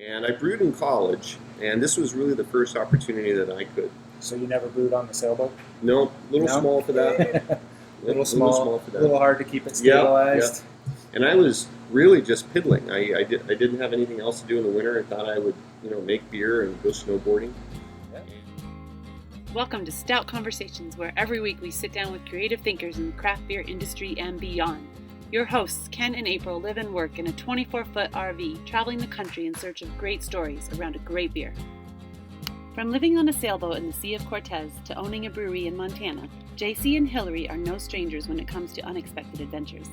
And I brewed in college, and this was really the first opportunity that I could. So you never brewed on the sailboat? No, a little No? small for that. Little small For that. A little hard to keep it Yeah, stabilized. yeah. And I was really just piddling. I didn't have anything else to do in the winter. I thought I would, make beer and go snowboarding. Yeah. Welcome to Stout Conversations, where every week we sit down with creative thinkers in the craft beer industry and beyond. Your hosts, Ken and April, live and work in a 24-foot RV, traveling the country in search of great stories around a great beer. From living on a sailboat in the Sea of Cortez to owning a brewery in Montana, JC and Hilary are no strangers when it comes to unexpected adventures.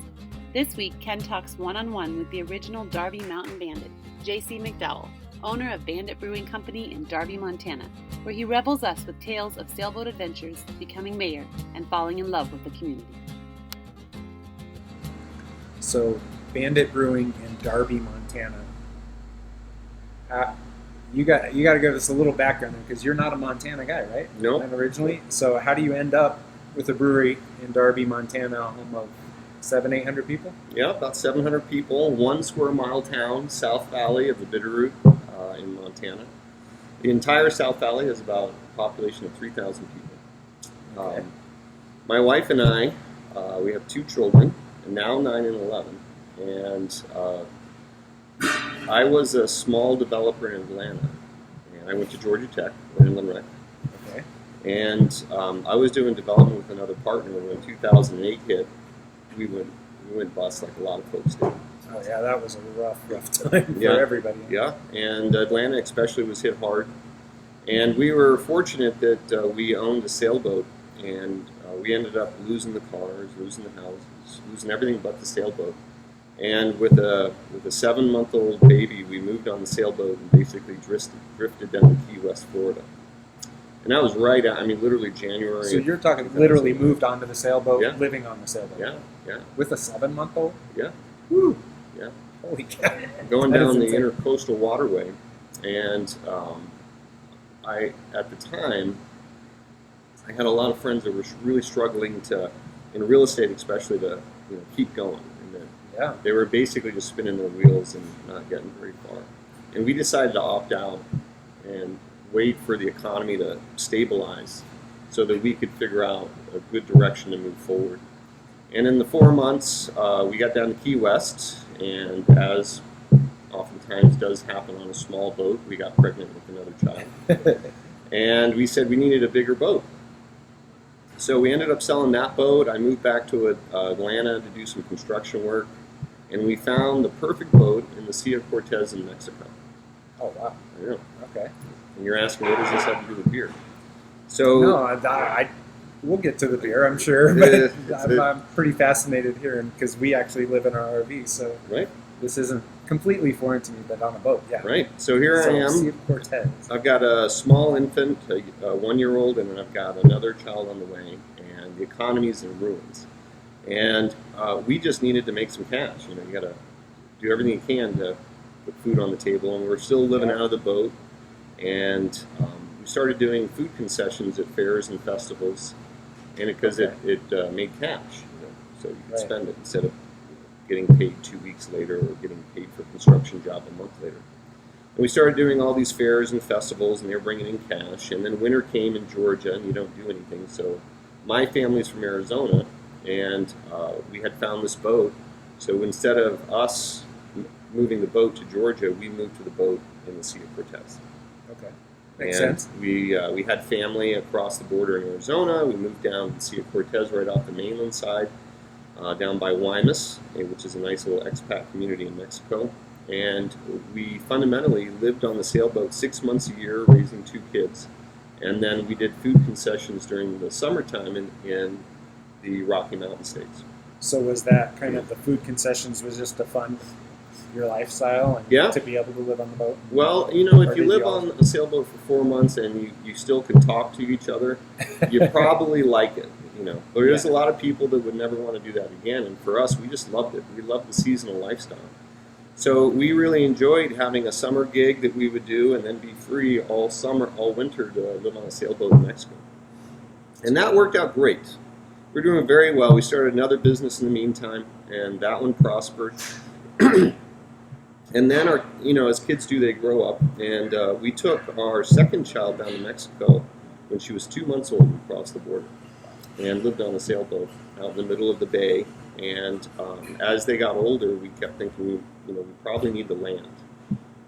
This week, Ken talks one-on-one with the original Darby Mountain Bandit, JC McDowell, owner of Bandit Brewing Company in Darby, Montana, where he revels us with tales of sailboat adventures, becoming mayor, and falling in love with the community. So, Bandit Brewing in Darby, Montana. You got to give us a little background because you're not a Montana guy, right? No. Not originally. So, how do you end up with a brewery in Darby, Montana, home of 700-800 people? Yeah, about 700 people, 1 square mile town, South Valley of the Bitterroot in Montana. The entire South Valley has about a population of 3,000 people. Okay. My wife and I, we have 2 children, and now 9 and 11. And I was a small developer in Atlanta, and I went to Georgia Tech, or in Limerick. Okay. And I was doing development with another partner. When 2008 hit, we went bust like a lot of folks did. Oh yeah, that was a rough time Yeah. for everybody. Yeah, and Atlanta especially was hit hard. And we were fortunate that we owned a sailboat, and we ended up losing the cars, losing the houses, losing everything but the sailboat. And with a 7-month-old baby, we moved on the sailboat and basically drifted down to Key West, Florida. And that was right out, literally January. So you're talking literally moved onto the sailboat, Yeah. living on the sailboat. Yeah. With a 7-month-old? Yeah. Woo! Yeah. Holy cow. Going That down is the insane. intercoastal waterway. And at the time, I had a lot of friends that were really struggling in real estate especially, to keep going. And that Yeah. they were basically just spinning their wheels and not getting very far. And we decided to opt out and wait for the economy to stabilize so that we could figure out a good direction to move forward. And in the 4 months, we got down to Key West, and as oftentimes does happen on a small boat, we got pregnant with another child. And we said we needed a bigger boat. So we ended up selling that boat. I moved back to Atlanta to do some construction work, and we found the perfect boat in the Sea of Cortez in Mexico. Oh wow. I know. Okay. And you're asking, what does this have to do with beer? So No, we'll get to the beer, I'm sure, but I'm pretty fascinated here because we actually live in our RV, so right, this isn't completely foreign to me, but on a boat, yeah. right. So here I am. Sea of Cortez. I've got a small infant, a 1-year-old, and then I've got another child on the way, and the economy's in ruins. And we just needed to make some cash. You got to do everything you can to put food on the table, and we're still living out of the boat. And we started doing food concessions at fairs and festivals, and because it made cash, so you could spend it instead of getting paid 2 weeks later or getting paid for a construction job a month later. And we started doing all these fairs and festivals, and they were bringing in cash. And then winter came in Georgia, and you don't do anything. So my family's from Arizona, and we had found this boat. So instead of us moving the boat to Georgia, we moved to the boat in the Sea of Cortez. Okay. Makes And sense. we had family across the border in Arizona. We moved down to the Sea of Cortez right off the mainland side, down by Guaymas, which is a nice little expat community in Mexico. And we fundamentally lived on the sailboat 6 months a year, raising 2 kids. And then we did food concessions during the summertime in the Rocky Mountain states. So was that kind of the food concessions was just to fund your lifestyle and Yeah. to be able to live on the boat? Well, Or if you did live you on a sailboat for 4 months and you still can talk to each other, you probably like it. There's a lot of people that would never want to do that again, and for us, we just loved it. We loved the seasonal lifestyle. So we really enjoyed having a summer gig that we would do and then be free all winter to live on a sailboat in Mexico. And that worked out great. We're doing very well. We started another business in the meantime, and that one prospered. And then as kids do, they grow up. And we took our second child down to Mexico when she was 2 months old and crossed the border and lived on a sailboat out in the middle of the bay. And as they got older, we kept thinking, we probably need to land.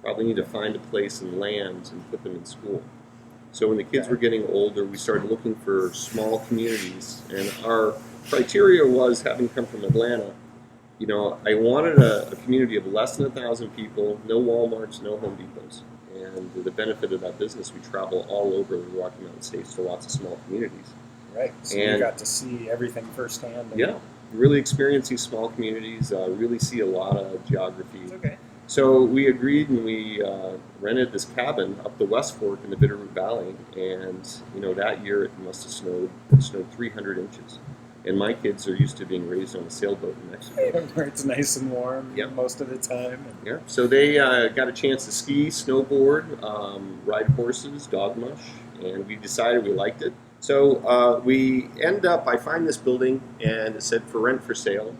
Probably need to find a place and land and put them in school. So when the kids were getting older, we started looking for small communities. And our criteria was, having come from Atlanta, I wanted a community of less than 1,000 people, no Walmarts, no Home Depots. And the benefit of that business, we travel all over the Rocky Mountain States to lots of small communities. Right. So you got to see everything firsthand. Yeah. Really experience these small communities, really see a lot of geography. Okay. So we agreed and we rented this cabin up the West Fork in the Bitterroot Valley. And, that year it must have snowed 300 inches. And my kids are used to being raised on a sailboat in Mexico. Where it's nice and warm most of the time. Yeah. So they got a chance to ski, snowboard, ride horses, dog mush, and we decided we liked it. So we end up, I find this building, and it said for rent for sale.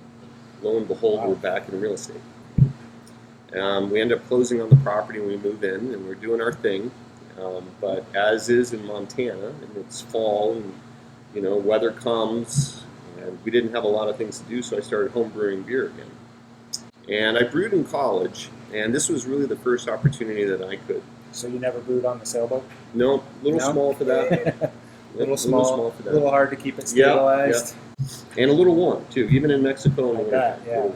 Lo and behold, we're back in real estate. We end up closing on the property and we move in, and we're doing our thing. But as is in Montana, and it's fall, and weather comes, and we didn't have a lot of things to do, so I started home brewing beer again. And I brewed in college, and this was really the first opportunity that I could. So you never brewed on the sailboat? No, a little small for that. A little small for that. A little hard to keep it stabilized. Yeah. And a little warm, too, even in Mexico. Like that, yeah.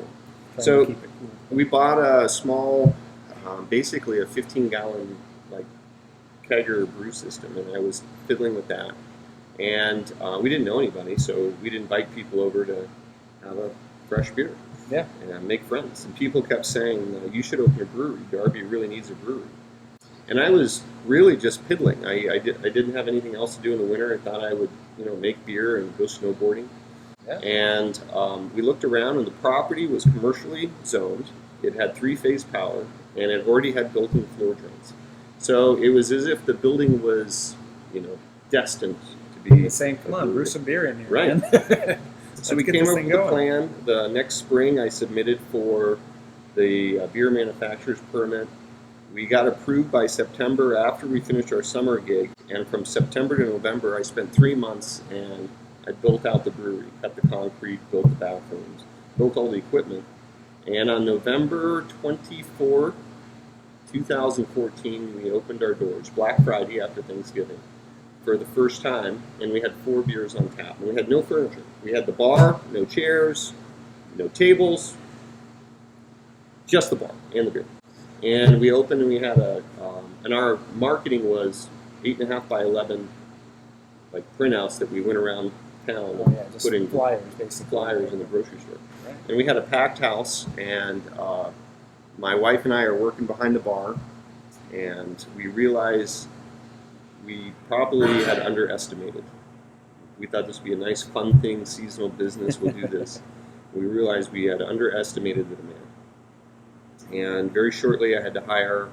So keep it cool. We bought a small, basically a 15-gallon kegger brew system, and I was fiddling with that. And we didn't know anybody, so we'd invite people over to have a fresh beer and make friends. And people kept saying, you should open a brewery. Darby really needs a brewery. And I was really just piddling. I didn't have anything else to do in the winter. I thought I would make beer and go snowboarding. Yeah. And we looked around, and the property was commercially zoned. It had 3-phase power, and it already had built-in floor drains. So it was as if the building was, destined to be saying, "Come on, brew some beer in here." Right. So we came up with a plan. The next spring, I submitted for the beer manufacturer's permit. We got approved by September after we finished our summer gig, and from September to November, I spent 3 months, and I built out the brewery, cut the concrete, built the bathrooms, built all the equipment. And on November 24th, 2014, we opened our doors, Black Friday after Thanksgiving, for the first time, and we had 4 beers on tap. And we had no furniture. We had the bar, no chairs, no tables, just the bar and the beer. And we opened, and we had and our marketing was 8.5 by 11, printouts that we went around town putting flyers, basically. Flyers in the grocery store. Right. And we had a packed house, and my wife and I are working behind the bar, and we realized we probably had underestimated. We thought this would be a nice, fun thing, seasonal business, we'll do this. We realized we had underestimated the demand. And very shortly, I had to hire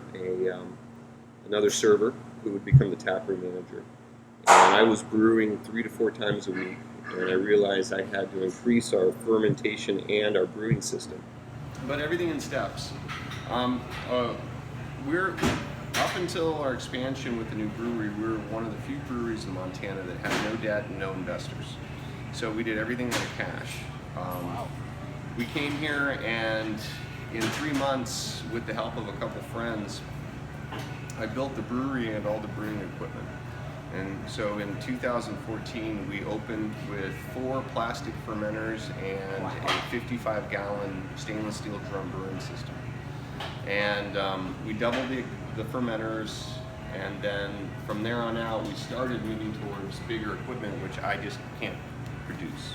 another server who would become the taproom manager. And I was brewing 3 to 4 times a week, and I realized I had to increase our fermentation and our brewing system. But everything in steps. We're up until our expansion with the new brewery, we were one of the few breweries in Montana that had no debt and no investors. So we did everything out of cash. We came here, and in 3 months, with the help of a couple friends, I built the brewery and all the brewing equipment. And so in 2014, we opened with 4 plastic fermenters and a 55-gallon stainless steel drum brewing system. And we doubled the fermenters, and then from there on out, we started moving towards bigger equipment, which I just can't produce.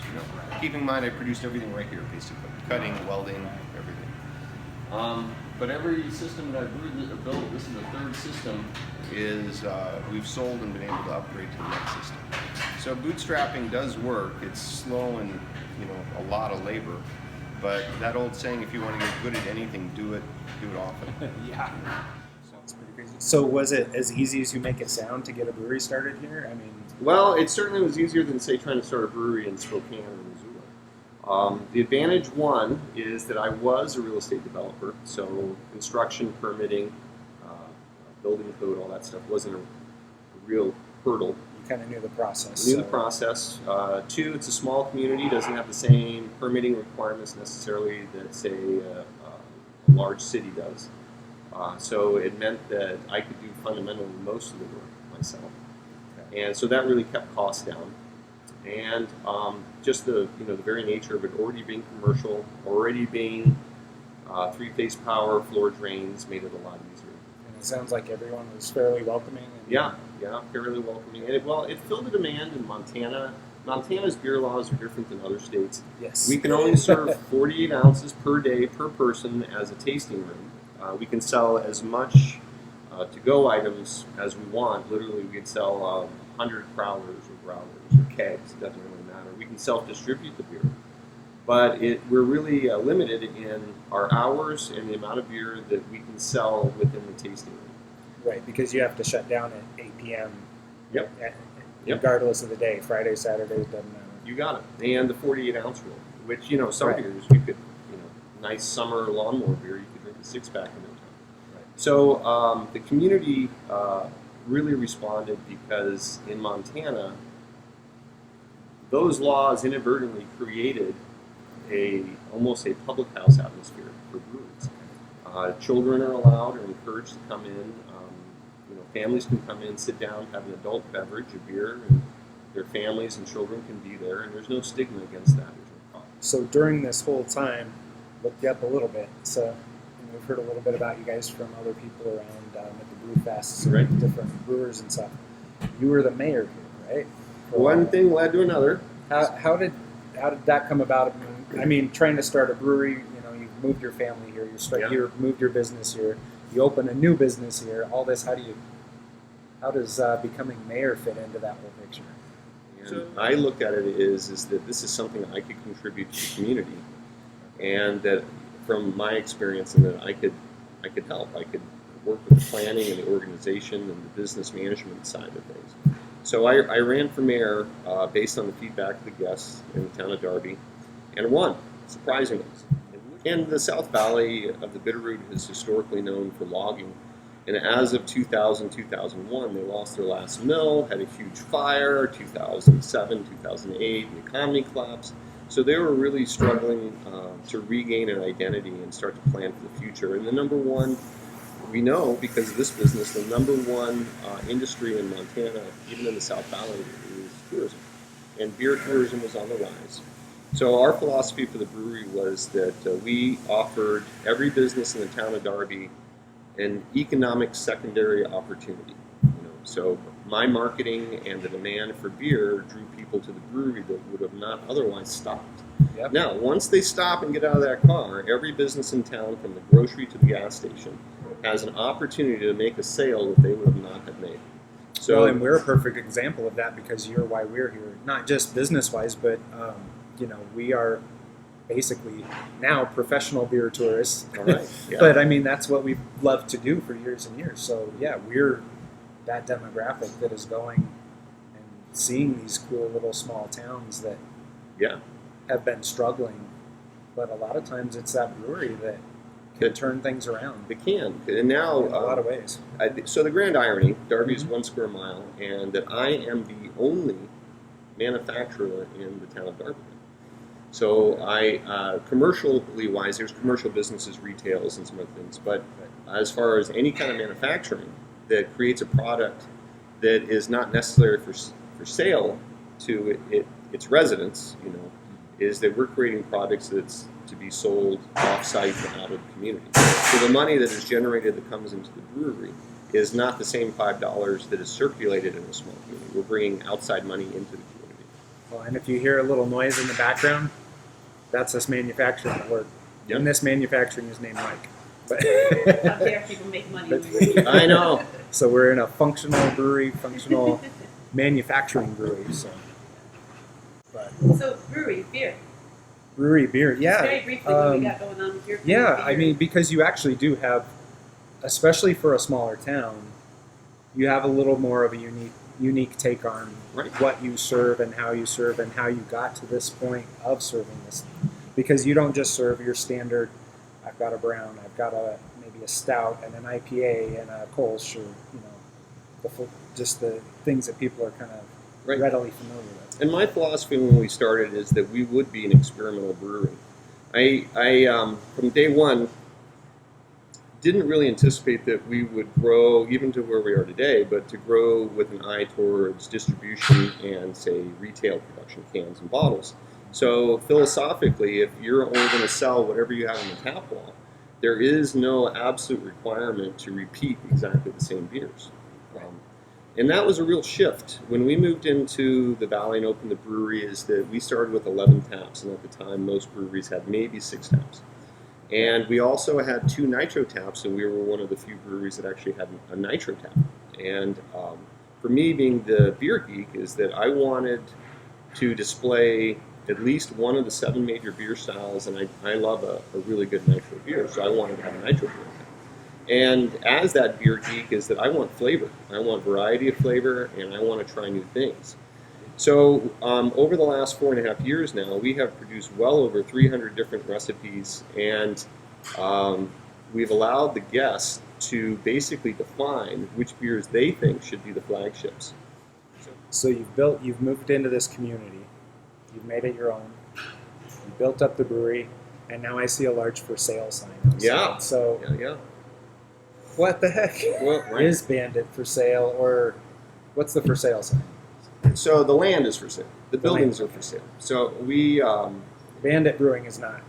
Keep in mind, I produced everything right here, basically. Cutting, welding, everything. But every system that I've built, this is the 3rd system, is we've sold and been able to upgrade to the next system. So bootstrapping does work. It's slow and a lot of labor. But that old saying, if you want to get good at anything, do it often. Yeah. Sounds pretty crazy. So was it as easy as you make it sound to get a brewery started here? I mean, well, it certainly was easier than, say, trying to start a brewery in Spokane or The advantage one is that I was a real estate developer, so construction, permitting, building code, all that stuff wasn't a real hurdle. You kind of knew the process. Knew the process. Two, it's a small community, doesn't have the same permitting requirements necessarily that, say, a large city does. So it meant that I could do fundamentally most of the work myself. Okay. And so that really kept costs down. And just the very nature of it already being commercial, already being three-phase power, floor drains, made it a lot easier. And it sounds like everyone was fairly welcoming. Yeah, fairly welcoming. And it filled a demand in Montana. Montana's beer laws are different than other states. Yes. We can only serve 48 ounces per day per person as a tasting room. We can sell as much to-go items as we want. Literally, we could sell 100 crowlers or growlers or kegs. It doesn't really matter. We can self-distribute the beer. But we're really limited in our hours and the amount of beer that we can sell within the tasting room. Right, because you have to shut down at 8 p.m. Yep. Regardless of the day, Friday, Saturday, doesn't matter. You got it. And the 48-ounce rule, which, some right. beers you could, nice summer lawnmower beer, you could drink a six-pack in no time. Right. So the community really responded because in Montana, those laws inadvertently created almost a public house atmosphere for breweries. Children are allowed or encouraged to come in. Families can come in, sit down, have an adult beverage, a beer, and their families and children can be there, and there's no stigma against that. So during this whole time, looked you up a little bit. So we've heard a little bit about you guys from other people around at the brew fests, right. Different brewers and stuff. You were the mayor here, right? One thing led to another. How did that come about? I mean, trying to start a brewery, you moved your family here, you moved your business here, you open a new business here. All this, how does becoming mayor fit into that whole picture? And I looked at it is that this is something I could contribute to the community, and that from my experience, and that I could help. I could work with the planning and the organization and the business management side of things. So I ran for mayor based on the feedback of the guests in the town of Darby, and won, surprisingly. And the South Valley of the Bitterroot is historically known for logging. And as of 2000, 2001, they lost their last mill, had a huge fire, 2007, 2008, the economy collapsed. So they were really struggling to regain an identity and start to plan for the future. And the number one, we know because of this business, the number one industry in Montana, even in the South Valley, is tourism. And beer tourism was on the rise. So our philosophy for the brewery was that we offered every business in the town of Darby an economic secondary opportunity. So my marketing and the demand for beer drew people to the brewery that would have not otherwise stopped. Yep. Now, once they stop and get out of that car, every business in town, from the grocery to the gas station, has an opportunity to make a sale that they would have not have made. So, and we're a perfect example of that because you're why we're here, not just business-wise, but we are basically now professional beer tourists. All right. Yeah. But I mean, that's what we've loved to do for years and years. So yeah, we're that demographic that is going and seeing these cool little small towns that have been struggling. But a lot of times it's that brewery that can turn things around. They can. And now, in a lot of ways. So the grand irony, Darby is 1 square mile, and that I am the only manufacturer in the town of Darby. So commercially wise, there's commercial businesses, retails, and some other things. But as far as any kind of manufacturing that creates a product that is not necessary for sale to its residents, is that we're creating products that's to be sold off-site and out of the community. So the money that is generated that comes into the brewery is not the same $5 that is circulated in a small community. We're bringing outside money into the community. Well, and if you hear a little noise in the background, that's us manufacturing at work. Yep. And this manufacturing is named Mike. But How dare people make money? I know. So we're in a functional brewery, functional manufacturing brewery. So brewery, beer. Brewery, beer, yeah. Very briefly, what we got going on with your beer. Yeah, I mean, because you actually do have, especially for a smaller town, you have a little more of a unique unique take on what you serve and how you got to this point of serving this. Because you don't just serve your standard, I've got a brown, I've got maybe a stout and an IPA and a Kolsch, or just the things that people are kind of readily familiar with. And my philosophy when we started is that we would be an experimental brewery. I from day one, didn't really anticipate that we would grow even to where we are today, but to grow with an eye towards distribution and, say, retail production, cans and bottles. So philosophically, if you're only going to sell whatever you have on the tap wall, there is no absolute requirement to repeat exactly the same beers. And that was a real shift. When we moved into the Valley and opened the brewery, is that we started with 11 taps, and at the time most breweries had maybe 6 taps. And we also had 2 nitro taps, and we were one of the few breweries that actually had a nitro tap. And for me, being the beer geek, is that I wanted to display at least one of the 7 major beer styles, and I love a really good nitro beer, so I wanted to have a nitro beer. And as that beer geek, is that I want flavor. I want variety of flavor, and I want to try new things. So over the last 4.5 years now, we have produced well over 300 different recipes, and we've allowed the guests to basically define which beers they think should be the flagships. So you've moved into this community, you've made it your own, you built up the brewery, and now I see a large for sale sign outside. Yeah. So yeah. What the heck is Bandit for sale, or what's the for sale sign? So the land is for sale. The buildings are for sale. So we... Bandit Brewing is not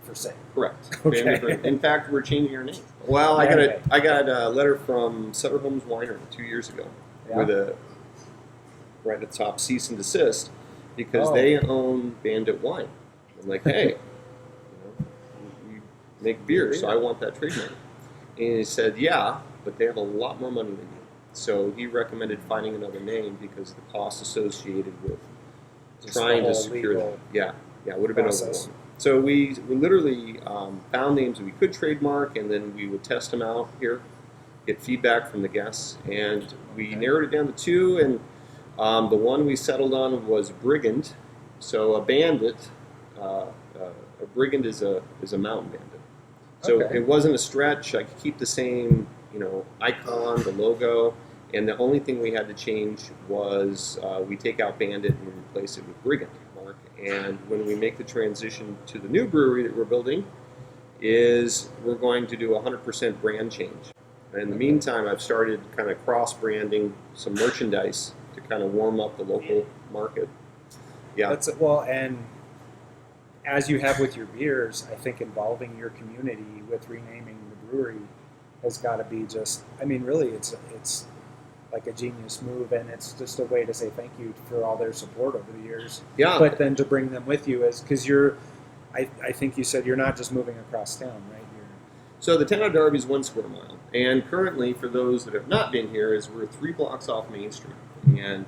for sale. Correct. Okay. Bandit Brewing. In fact, we're changing our name. Well, I got a letter from Sutter Homes Winery 2 years ago with a right at the top cease and desist because they own Bandit Wine. I'm like, hey, you make beer, so I want that trademark. And he said, yeah, but they have a lot more money than you. So he recommended finding another name because of the costs associated with trying to secure that. Yeah, it would have been overwhelming. So we literally found names that we could trademark, and then we would test them out here, get feedback from the guests, and we narrowed it down to 2, and the one we settled on was Brigand. So a bandit, a brigand is a mountain bandit. So it wasn't a stretch. I could keep the same, icon, the logo, and the only thing we had to change was we take out Bandit and replace it with Brigand mark. And when we make the transition to the new brewery that we're building, is we're going to do a 100% brand change. In the meantime, I've started kind of cross-branding some merchandise to kind of warm up the local market. Yeah. And as you have with your beers, I think involving your community with renaming the brewery has got to be really it's like a genius move, and it's just a way to say thank you for all their support over the years. Yeah. But then to bring them with you because I think you said you're not just moving across town, right? So the town of Darby is 1 square mile, and currently, for those that have not been here, is we're 3 blocks off Main Street, and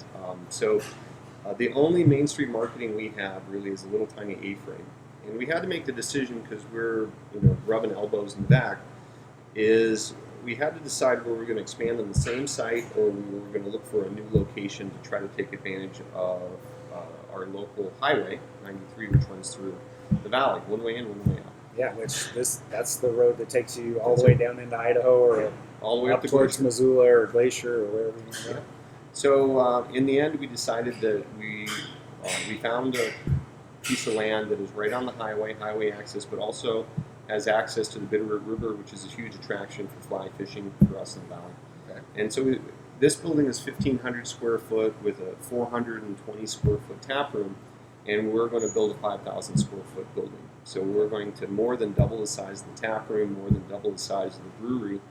the only Main Street marketing we have really is a little tiny A-frame. And we had to make the decision because we're rubbing elbows in the back, is we had to decide whether we were going to expand on the same site or we were going to look for a new location to try to take advantage of our local highway, 93, which runs through the valley, one way in, one way out. Yeah, that's the road that takes you all the way down into Idaho or all the way up towards Missoula or Glacier or wherever you want to go. So in the end, we decided that we found a piece of land that is right on the highway access, but also has access to the Bitterroot River, which is a huge attraction for fly fishing for us in the valley. Okay. And so this building is 1,500 square foot with a 420 square foot tap room, and we're going to build a 5,000 square foot building. So we're going to more than double the size of the tap room, more than double the size of the brewery,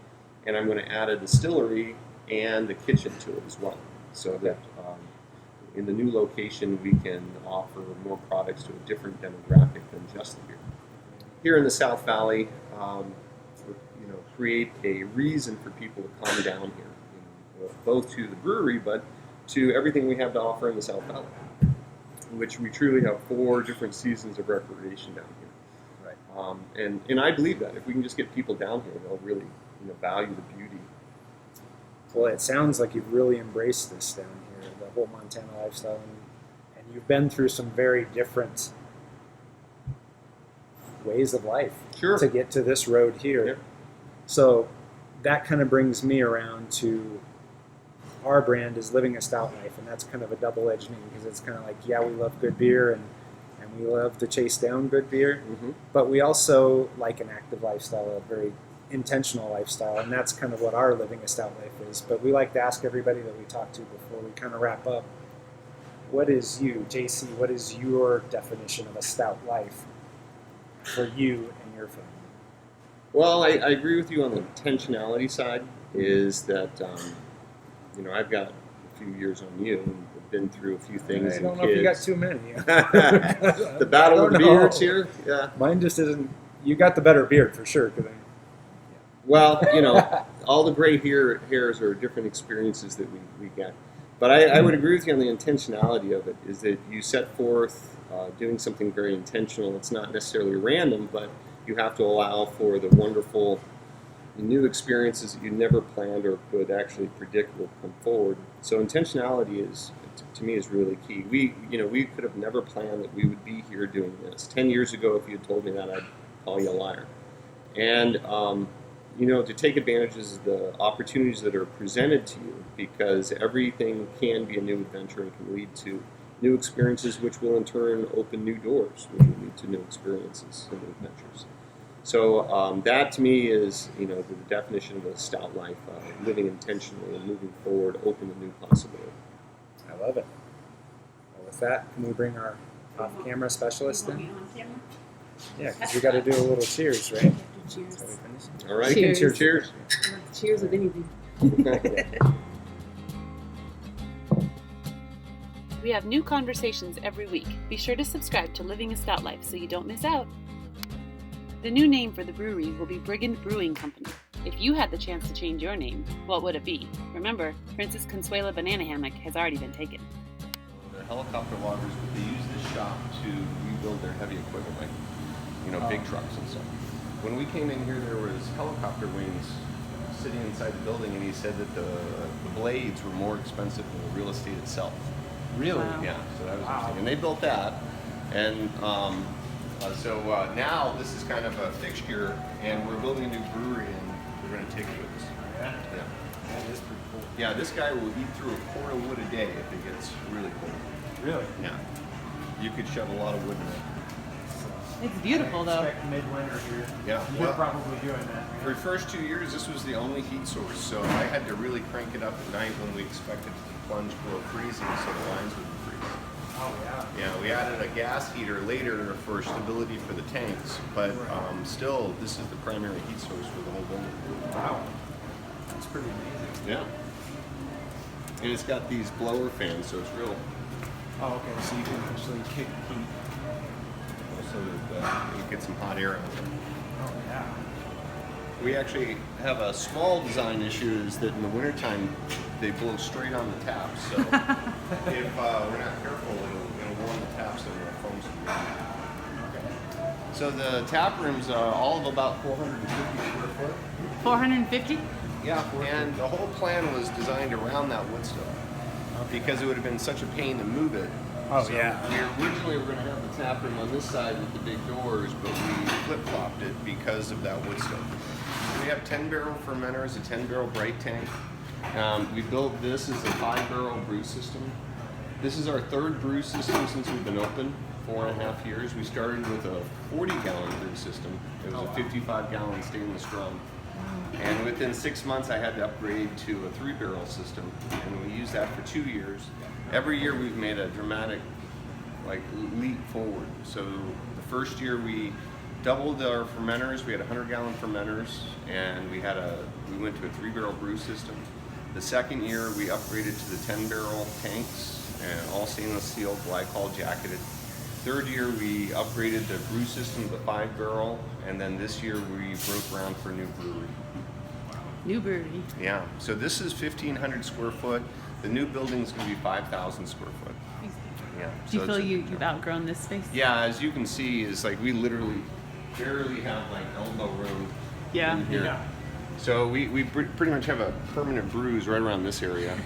and I'm going to add a distillery and a kitchen to it as well, so that in the new location we can offer more products to a different demographic than just the beer. Here in the South Valley, create a reason for people to come down here, both to the brewery, but to everything we have to offer in the South Valley, which we truly have 4 different seasons of recreation down here. Right. And I believe that if we can just get people down here, they'll really value the beauty. Well, it sounds like you've really embraced this down here, the whole Montana lifestyle, and you've been through some very different ways of life to get to this road here. Yep. So that kind of brings me around to our brand is living a stout life, and that's kind of a double-edged name because it's kind of like, yeah, we love good beer and we love to chase down good beer, but we also like an active lifestyle, a very intentional lifestyle, and that's kind of what our living a stout life is. But we like to ask everybody that we talk to before we kind of wrap up, what is you, JC, what is your definition of a stout life for you and your family? Well, I agree with you on the intentionality side, is that, I've got a few years on you, and I've been through a few things. I don't know if you got too many. The battle of the beards here? Yeah. Mine just isn't, you got the better beard for sure. Well, all the gray hairs are different experiences that we get. But I would agree with you on the intentionality of it, is that you set forth doing something very intentional. It's not necessarily random, but you have to allow for the wonderful new experiences that you never planned or could actually predict will come forward. So intentionality is, to me, is really key. We could have never planned that we would be here doing this. 10 years ago, if you had told me that, I'd call you a liar. And, to take advantage of the opportunities that are presented to you, because everything can be a new adventure and can lead to new experiences, which will in turn open new doors, which will lead to new experiences and new adventures. So that to me is, the definition of a stout life, living intentionally and moving forward, open to new possibility. I love it. Well, with that, can we bring our off-camera specialist in? Yeah, because we got to do a little cheers, right? Cheers. All right. Cheers. Cheers. Cheers with anything. We have new conversations every week. Be sure to subscribe to Living a Stout Life so you don't miss out. The new name for the brewery will be Brigand Brewing Company. If you had the chance to change your name, what would it be? Remember, Princess Consuela Banana Hammock has already been taken. They're helicopter loggers, but they use this shop to rebuild their heavy equipment, like, big trucks and stuff. When we came in here, there was helicopter wings sitting inside the building, and he said that the blades were more expensive than the real estate itself. Really? Wow. Yeah, so that was interesting. And they built that, and so now this is kind of a fixture, and we're building a new brewery, and we're going to take it with us. Yeah. Yeah. That is pretty cool. Yeah, this guy will eat through a quart of wood a day if it gets really cold. Really? Yeah. You could shove a lot of wood in it. It's beautiful, though. Expect midwinter here. Yeah. You're probably doing that. For the first 2 years, this was the only heat source, so I had to really crank it up at night when we expected the plunge below freezing, so the lines wouldn't freeze. Oh, yeah. Yeah, we added a gas heater later for stability for the tanks, but still, this is the primary heat source for the whole building. Wow. That's pretty amazing. Yeah. And it's got these blower fans, so it's real. Oh, okay. So you can actually kick heat. So that you get some hot air out of it. Oh, yeah. We actually have a small design issue, is that in the wintertime, they blow straight on the taps. So if we're not careful, it'll warm the taps and it'll foam some. Okay. So the tap room's all of about 450 square foot. 450? Yeah, and the whole plan was designed around that wood stove because it would have been such a pain to move it. Oh, So yeah. We originally were going to have the tap room on this side with the big doors, but we flip-flopped it because of that wood stove. We have 10-barrel fermenters, a 10-barrel bright tank. We built this as a 5-barrel brew system. This is our third brew system since we've been open, 4.5 years. We started with a 40-gallon brew system. It was a 55-gallon stainless drum. And within 6 months, I had to upgrade to a 3-barrel system, and we used that for 2 years. Every year, we've made a dramatic, leap forward. So the first year, we doubled our fermenters. We had 100-gallon fermenters, and we went to a 3-barrel brew system. The second year, we upgraded to the 10-barrel tanks, and all stainless steel, glycol jacketed. Third year, we upgraded the brew system to 5-barrel, and then this year, we broke ground for a new brewery. New brewery. Yeah, so this is 1,500 square foot. The new building's going to be 5,000 square foot. Yeah. Do you so feel it's you've outgrown this space? Yeah, as you can see, is we literally barely have elbow room in here. Yeah. So we pretty much have a permanent bruise right around this area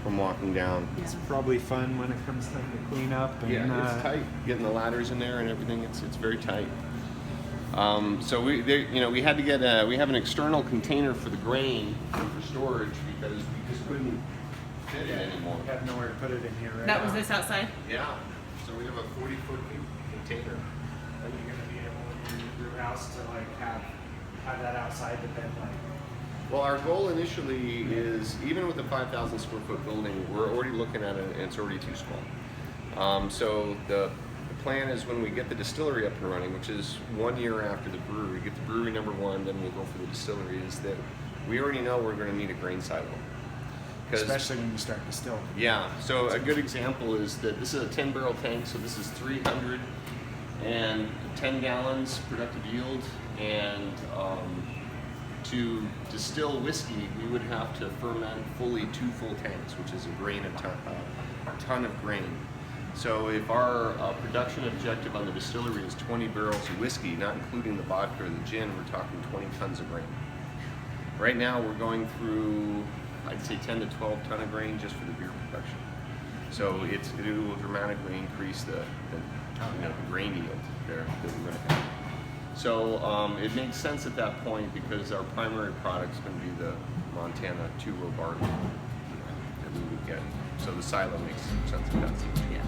from walking down. It's probably fun when it comes time to clean up. And, Yeah, it's tight. Getting the ladders in there and everything, it's very tight. So we had to get we have an external container for the grain for storage because we just couldn't fit it anymore. We have nowhere to put it in here right That now. was this outside? Yeah. So we have a 40-foot container. Are you going to be able in your brew house to like have that outside, but then like? Well, our goal initially is, even with a 5,000 square foot building, we're already looking at it and it's already too small. So the plan is when we get the distillery up and running, which is 1 year after the brewery, get the brewery number one, then we'll go for the distillery, is that we already know we're going to need a grain silo. Especially when you start distilling. Yeah, so a good example is that this is a 10 barrel tank, so this is 310 gallons productive yield, and to distill whiskey, we would have to ferment fully 2 full tanks, which is a ton of grain. So if our production objective on the distillery is 20 barrels of whiskey, not including the vodka or the gin, we're talking 20 tons of grain. Right now we're going through, I'd say 10 to 12 ton of grain just for the beer production. So it will dramatically increase the grain yield there that we're going to have. So it makes sense at that point because our primary product is going to be the Montana 2-row barley that we would get. So the silo makes sense at that stage. Yeah.